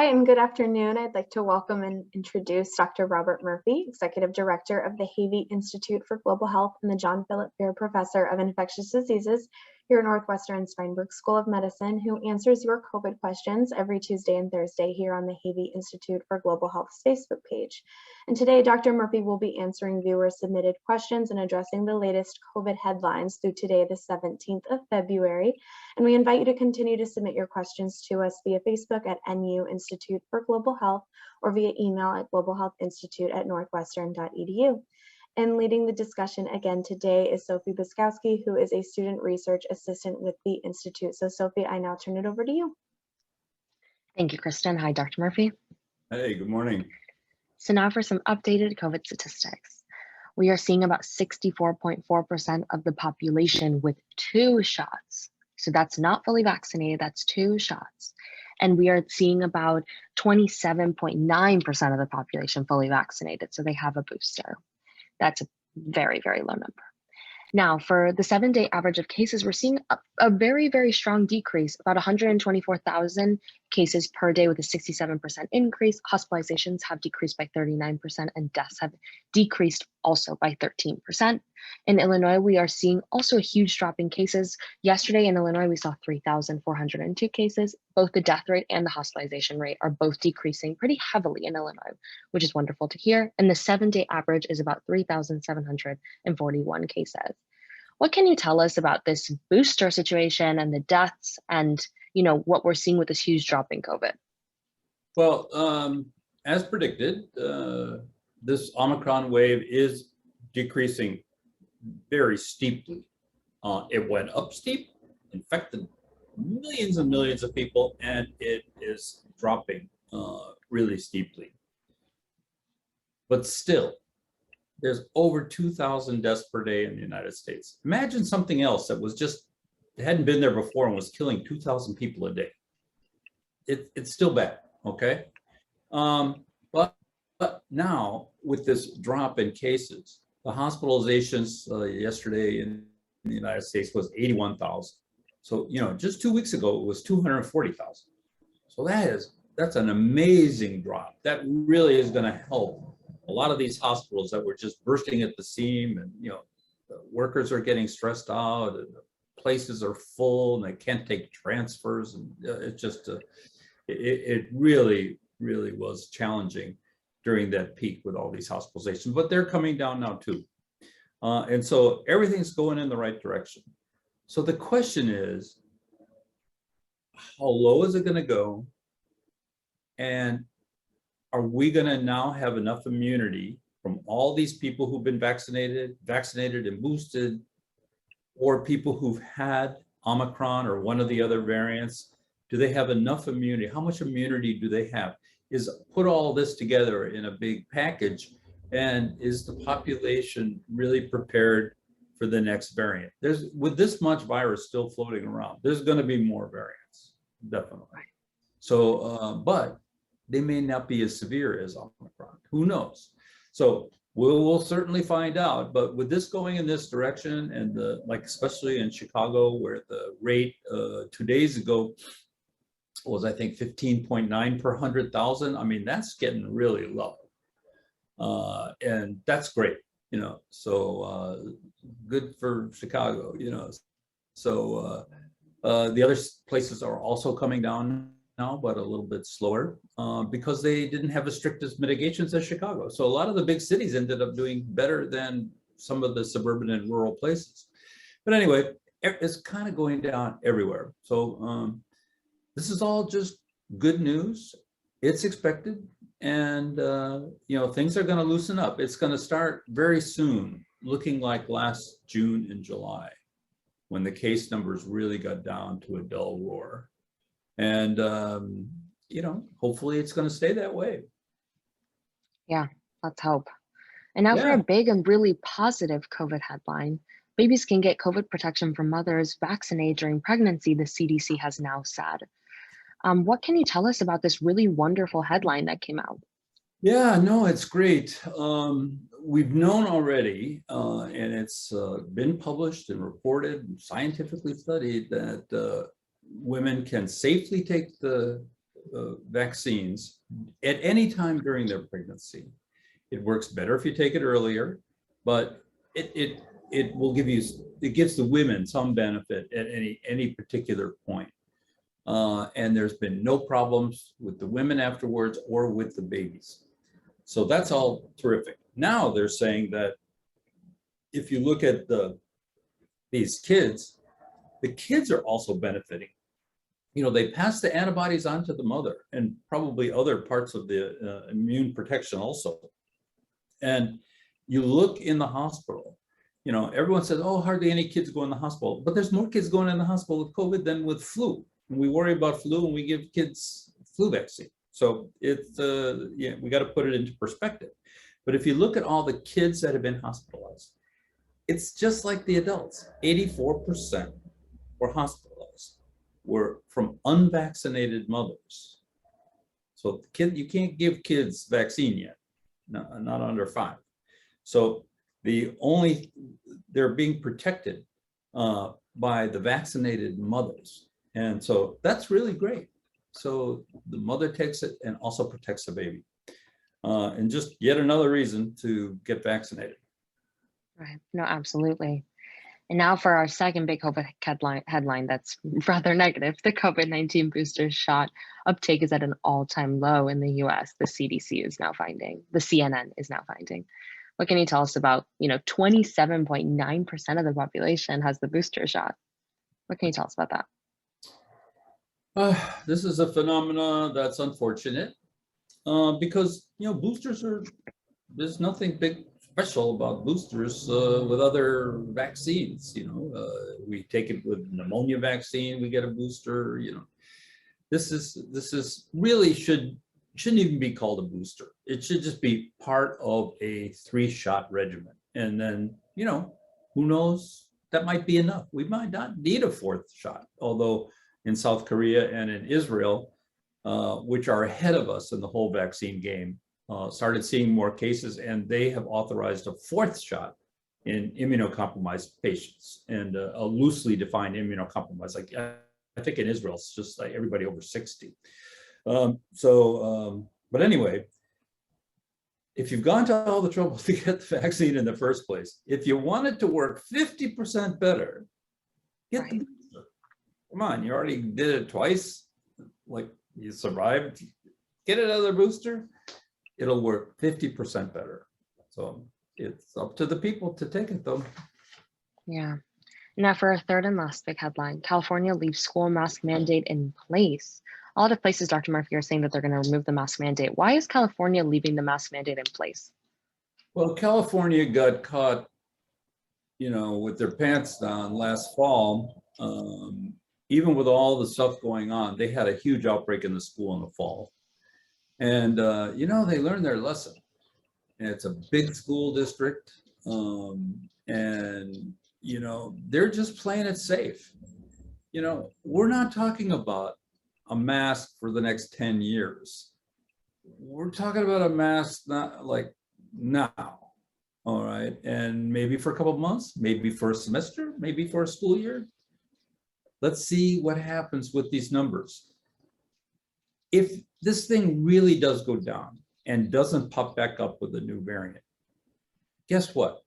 and good afternoon. I'd like to welcome and introduce Dr. Robert Murphy, Executive Director of the Havey Institute for Global Health and the John Philip Fair Professor of Infectious Diseases here at Northwestern Steinberg School of Medicine, who answers your COVID questions every Tuesday and Thursday here on the Havey Institute for Global Health's Facebook page. And today, Dr. Murphy will be answering viewer-submitted questions and addressing the latest COVID headlines through today, the 17th of February. And we invite you to continue to submit your questions to us via Facebook at NU Institute for Global Health or via email at globalhealthinstitute@northwestern.edu. And leading the discussion again today is Sophie Buskowski, who is a student research assistant with the Institute. So Sophie, I now turn it over to you. Thank you, Kristen. Hi, Dr. Murphy. Hey, good morning. So now for some updated COVID statistics. We are seeing about 64.4% of the population with 2 shots. So that's not fully vaccinated, that's 2 shots. And we are seeing about 27.9% of the population fully vaccinated, so they have a booster. That's a very, very low number. Now, for the 7-day average of cases, we're seeing a very, very strong decrease, about 124,000 cases per day with a 67% increase. Hospitalizations have decreased by 39% and deaths have decreased also by 13%. In Illinois, we are seeing also a huge drop in cases. Yesterday in Illinois, we saw 3,402 cases. Both the death rate and the hospitalization rate are both decreasing pretty heavily in Illinois, which is wonderful to hear. And the 7-day average is about 3,741 cases. What can you tell us about this booster situation and the deaths and what we're seeing with this huge drop in COVID? Well, as predicted, this Omicron wave is decreasing very steeply. It went up steep, infected millions and millions of people, and it is dropping really steeply. But still, there's over 2,000 deaths per day in the United States. Imagine something else that was hadn't been there before and was killing 2,000 people a day. It's still bad, okay? But now with this drop in cases, the hospitalizations yesterday in the United States was 81,000. So, just 2 weeks ago, it was 240,000. So that's an amazing drop. That really is gonna help a lot of these hospitals that were just bursting at the seam, and the workers are getting stressed out, and the places are full, and they can't take transfers, and it's just it really was challenging during that peak with all these hospitalizations. But they're coming down now too, and so everything's going in the right direction. So the question is, how low is it going to go, and are we going to now have enough immunity from all these people who've been vaccinated and boosted, or people who've had Omicron or one of the other variants? Do they have enough immunity? How much immunity do they have? Put all this together in a big package, and is the population really prepared for the next variant? With this much virus still floating around, there's going to be more variants, definitely. So, but they may not be as severe as Omicron. Who knows? So we'll certainly find out. But with this going in this direction, and especially in Chicago, where the rate 2 days ago was, I think, 15.9 per 100,000. I mean, that's getting really low, and that's great. So good for Chicago. So the other places are also coming down now, but a little bit slower, because they didn't have as strict as mitigations as Chicago. So a lot of the big cities ended up doing better than some of the suburban and rural places. But anyway, it's kind of going down everywhere. So this is all just good news. It's expected, and things are going to loosen up. It's going to start very soon, looking like last June and July, when the case numbers really got down to a dull roar. And, hopefully it's going to stay that way. Yeah, let's hope. And now for a big and really positive COVID headline. Babies can get COVID protection from mothers vaccinated during pregnancy, the CDC has now said. What can you tell us about this really wonderful headline that came out? Yeah, no, it's great. We've known already, and it's been published and reported and scientifically studied, that women can safely take the vaccines at any time during their pregnancy. It works better if you take it earlier, but it will give you, it gives the women some benefit at any particular point. And there's been no problems with the women afterwards or with the babies. So that's all terrific. Now they're saying that if you look at these kids, the kids are also benefiting. You know, they pass the antibodies on to the mother and probably other parts of the immune protection also. And you look in the hospital, you know, everyone says, oh, hardly any kids go in the hospital, but there's more kids going in the hospital with COVID than with flu. And we worry about flu and we give kids flu vaccine. So it's, yeah, we got to put it into perspective. But if you look at all the kids that have been hospitalized, it's just like the adults. 84% were hospitalized, were from unvaccinated mothers. So the kid, you can't give kids vaccine yet, no, not under 5. So they're being protected by the vaccinated mothers. And so that's really great. So the mother takes it and also protects the baby. And just yet another reason to get vaccinated. Right. No, absolutely. And now for our second big COVID headline that's rather negative. The COVID-19 booster shot uptake is at an all-time low in the US, the CDC is now finding, the CNN is now finding. What can you tell us about, 27.9% of the population has the booster shot? What can you tell us about that? This is a phenomena that's unfortunate because, boosters there's nothing big special about boosters with other vaccines. We take it with pneumonia vaccine, we get a booster. This is really shouldn't even be called a booster. It should just be part of a 3-shot regimen. And then, who knows, that might be enough. We might not need a 4th shot, although in South Korea and in Israel, which are ahead of us in the whole vaccine game, started seeing more cases, and they have authorized a 4th shot in immunocompromised patients, and a loosely defined immunocompromised. Like I think in Israel, it's just like everybody over 60. But anyway, if you've gone to all the trouble to get the vaccine in the first place, if you want it to work 50% better, get the booster. Come on, you already did it twice, like you survived. Get another booster. It'll work 50% better. So it's up to the people to take it though. Yeah. Now for our third and last big headline, California leaves school mask mandate in place. A lot of places, Dr. Murphy, are saying that they're going to remove the mask mandate. Why is California leaving the mask mandate in place? Well, California got caught, with their pants down last fall. Even with all the stuff going on, they had a huge outbreak in the school in the fall. And, they learned their lesson. And it's a big school district. And, they're just playing it safe. We're not talking about a mask for the next 10 years. We're talking about a mask not like now. All right. And maybe for a couple of months, maybe for a semester, maybe for a school year. Let's see what happens with these numbers. If this thing really does go down and doesn't pop back up with a new variant, guess what?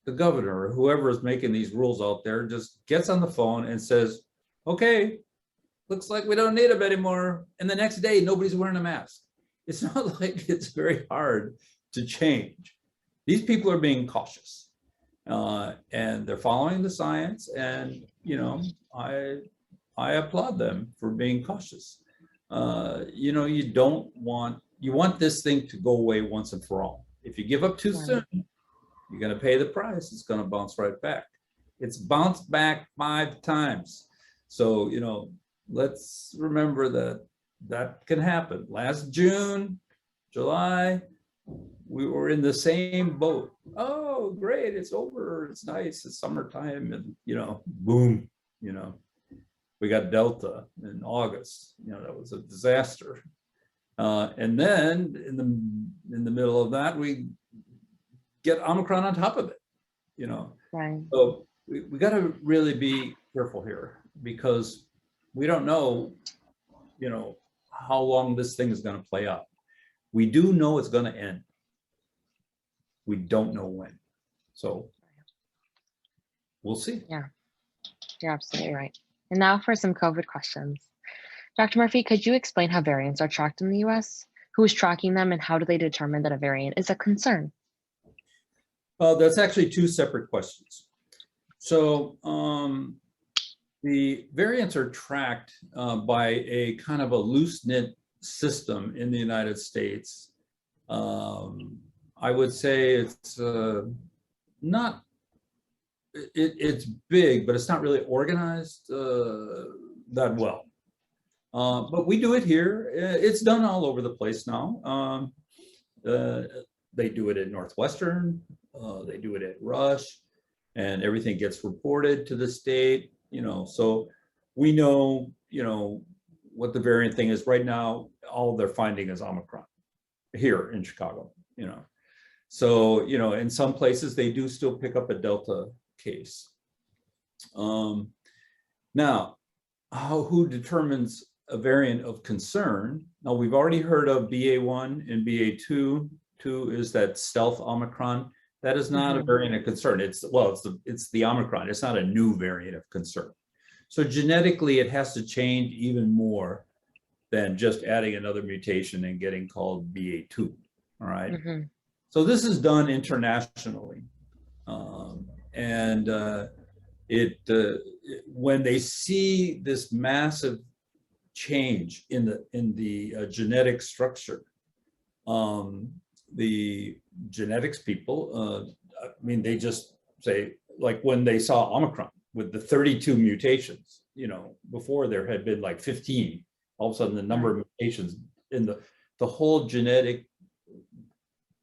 The governor or whoever is making these rules out there just gets on the phone and says, okay, looks like we don't need them anymore. And the next day, nobody's wearing a mask. It's not like it's very hard to change. These people are being cautious and they're following the science. And, I applaud them for being cautious. You want this thing to go away once and for all. If you give up too soon, you're going to pay the price. It's going to bounce right back. It's bounced back 5 times. So, let's remember that can happen. Last June, July, we were in the same boat. Oh, great, it's over. It's nice. It's summertime. And, boom, we got Delta in August. That was a disaster. And then in the middle of that, we get Omicron on top of it, Right. So we got to really be careful here because we don't know, how long this thing is going to play out. We do know it's going to end. We don't know when. So we'll see. Yeah, you're absolutely right. And now for some COVID questions. Dr. Murphy, could you explain how variants are tracked in the US? Who is tracking them and how do they determine that a variant is a concern? Well, that's actually two separate questions. So the variants are tracked by a kind of a loose-knit system in the United States. I would say it's not, it's big, but it's not really organized that well. But we do it here. It's done all over the place now. They do it at Northwestern, they do it at Rush, and everything gets reported to the state, so we know, what the variant thing is right now. All they're finding is Omicron here in Chicago, So, in some places they do still pick up a Delta case. Now, who determines a variant of concern? Now, we've already heard of BA1 and BA2. 2 is that stealth Omicron. That is not a variant of concern. It's the Omicron. It's not a new variant of concern. So genetically, it has to change even more than just adding another mutation and getting called BA2. All right. So this is done internationally, and when they see this massive change in the genetic structure, the genetics people, they just say, like when they saw Omicron with the 32 mutations, before there had been like 15, all of a sudden the number of mutations in the whole genetic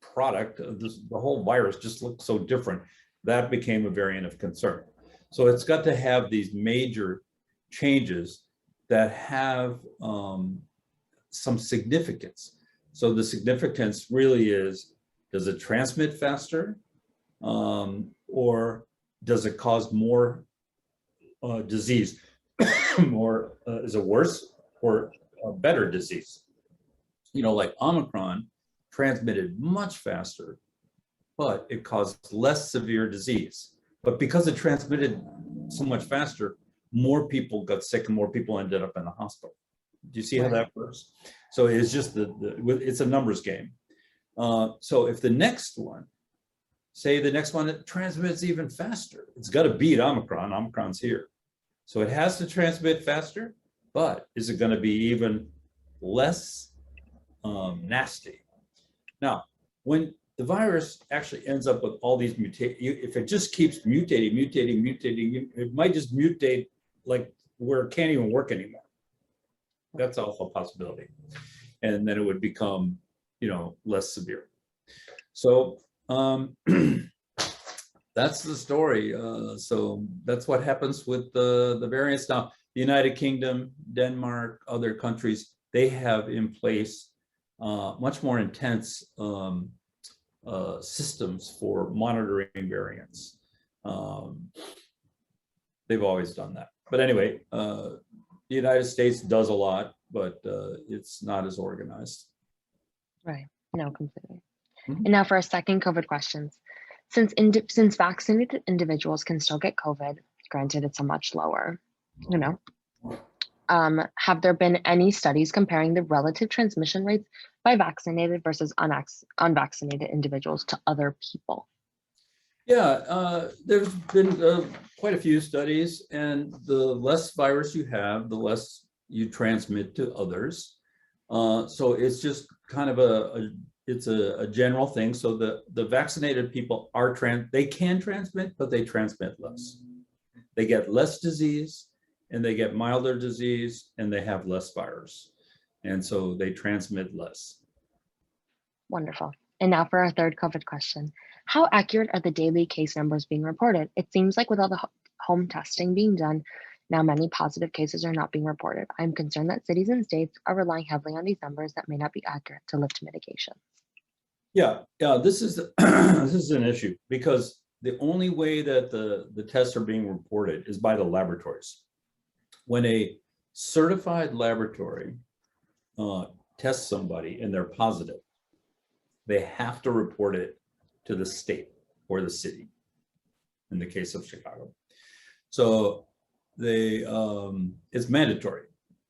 product of the whole virus just looked so different. That became a variant of concern. So it's got to have these major changes that have some significance. So the significance really is, does it transmit faster, or does it cause more disease? Is it worse or a better disease? Like Omicron transmitted much faster, but it caused less severe disease. But because it transmitted so much faster, more people got sick and more people ended up in the hospital. Do you see how that works? So it's just it's a numbers game. So if the next one, it transmits even faster, it's got to beat Omicron. Omicron's here. So it has to transmit faster, but is it going to be even less nasty? Now, when the virus actually ends up with all these mutations, if it just keeps mutating, it might just mutate like where it can't even work anymore. That's also a possibility. And then it would become, less severe. So that's the story. So that's what happens with the variants. Now, the United Kingdom, Denmark, other countries, they have in place much more intense systems for monitoring variants. They've always done that. But anyway, the United States does a lot, but it's not as organized. Right. No, completely. And now for our second COVID questions. Since vaccinated individuals can still get COVID, granted it's a much lower, have there been any studies comparing the relative transmission rates by vaccinated versus unvaccinated individuals to other people? Yeah, there's been quite a few studies, and the less virus you have, the less you transmit to others. So it's just kind of a general thing. So the vaccinated people they can transmit, but they transmit less. They get less disease, and they get milder disease, and they have less virus. And so they transmit less. Wonderful. And now for our third COVID question. How accurate are the daily case numbers being reported? It seems like with all the home testing being done, now many positive cases are not being reported. I'm concerned that cities and states are relying heavily on these numbers that may not be accurate to lift mitigation. Yeah, this is this is an issue, because the only way that the tests are being reported is by the laboratories. When a certified laboratory test somebody and they're positive, they have to report it to the state or the city, in the case of Chicago. So they it's mandatory,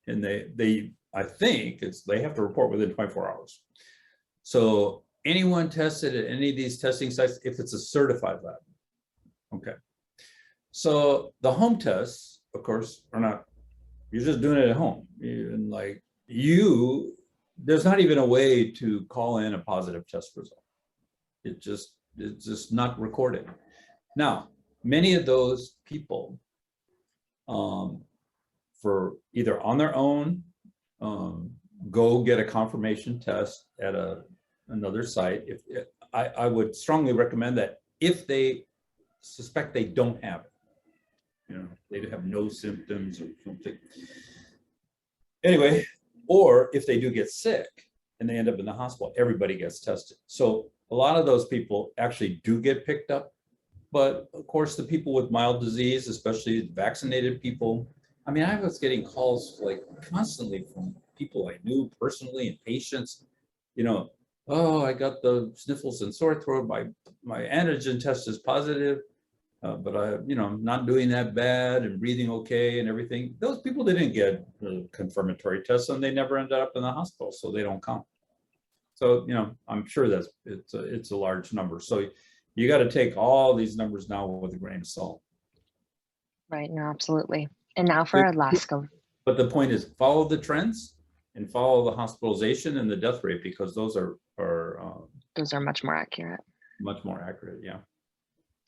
and I think they have to report within 24 hours. So anyone tested at any of these testing sites, if it's a certified lab, okay. So the home tests, of course, are not, you're just doing it at home. And like there's not even a way to call in a positive test result. It's just not recorded. Now, many of those people, for either on their own, go get a confirmation test at another site. I would strongly recommend that if they suspect they don't have it, they have no symptoms or something. Anyway, or if they do get sick and they end up in the hospital, everybody gets tested. So a lot of those people actually do get picked up. But of course, the people with mild disease, especially vaccinated people, I mean, I was getting calls like constantly from people I knew personally and patients, oh, I got the sniffles and sore throat, my antigen test is positive, but I'm not doing that bad and breathing okay and everything. Those people didn't get confirmatory tests and they never ended up in the hospital, so they don't count. So, I'm sure it's a large number. So you got to take all these numbers now with a grain of salt. Right, no, absolutely. And now for Alaska. But the point is, follow the trends and follow the hospitalization and the death rate, because those are much more accurate. Much more accurate, yeah.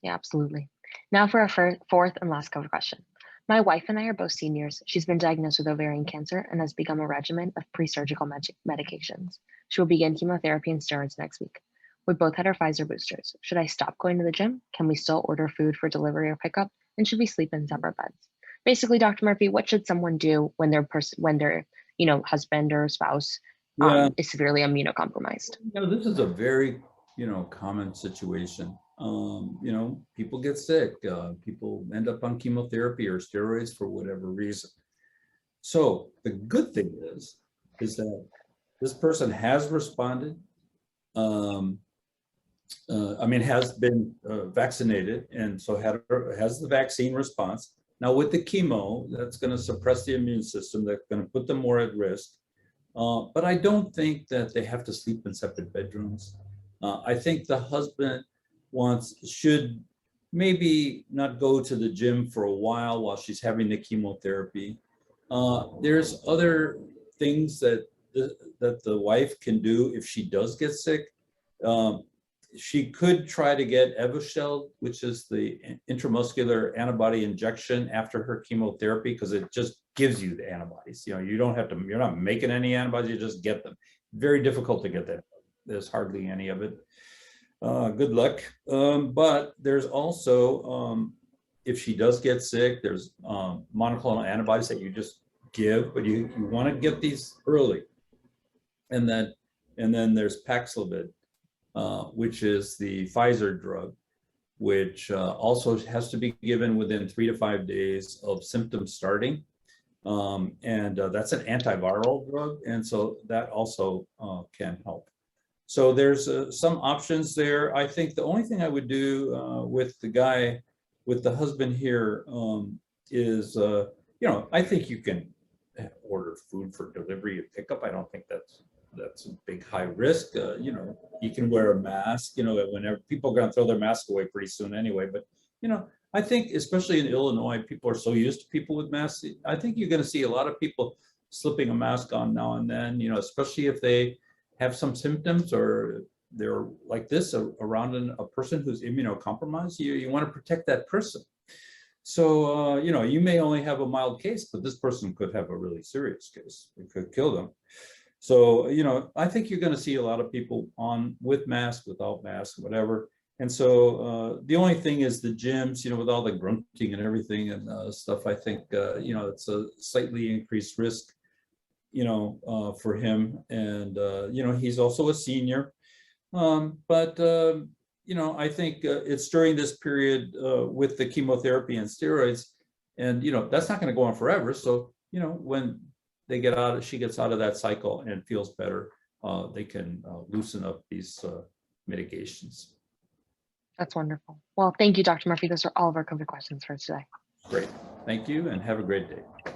Yeah, absolutely. Now for our fourth and last cover question. My wife and I are both seniors. She's been diagnosed with ovarian cancer and has begun a regimen of pre-surgical medications. She will begin chemotherapy and steroids next week. We both had our Pfizer boosters. Should I stop going to the gym? Can we still order food for delivery or pickup? And should we sleep in separate beds? Basically, Dr. Murphy, what should someone do when their husband or spouse is severely immunocompromised? This is a very common situation. People get sick. People end up on chemotherapy or steroids for whatever reason. So the good thing is that this person has responded. Has been vaccinated, and so has the vaccine response. Now with the chemo, that's going to suppress the immune system. That's going to put them more at risk. But I don't think that they have to sleep in separate bedrooms. I think the husband should maybe not go to the gym for a while she's having the chemotherapy. There's other things that the wife can do if she does get sick. She could try to get Evusheld, which is the intramuscular antibody injection after her chemotherapy, because it just gives you the antibodies. You don't have to, you're not making any antibodies, you just get them. Very difficult to get that. There's hardly any of it. Good luck. But there's also, if she does get sick, there's monoclonal antibodies that you just give, but you want to get these early. And then there's Paxlovid, which is the Pfizer drug, which also has to be given within 3 to 5 days of symptoms starting. That's an antiviral drug, and so that also can help. So there's some options there. I think the only thing I would do with the husband here is, I think you can order food for delivery and pickup. I don't think that's a big high risk. You can wear a mask, whenever people are going to throw their mask away pretty soon anyway. But, I think especially in Illinois, people are so used to people with masks. I think you're going to see a lot of people slipping a mask on now and then, especially if they have some symptoms or they're like this around a person who's immunocompromised. You want to protect that person. So, you may only have a mild case, but this person could have a really serious case. It could kill them. So, I think you're going to see a lot of people with masks, without masks, whatever. And so the only thing is the gyms, with all the grunting and everything and stuff, I think, it's a slightly increased risk, for him. And, he's also a senior. I think it's during this period with the chemotherapy and steroids, and, that's not going to go on forever. So, when she gets out of that cycle and feels better, they can loosen up these mitigations. That's wonderful. Well, thank you, Dr. Murphy. Those are all of our COVID questions for today. Great. Thank you and have a great day.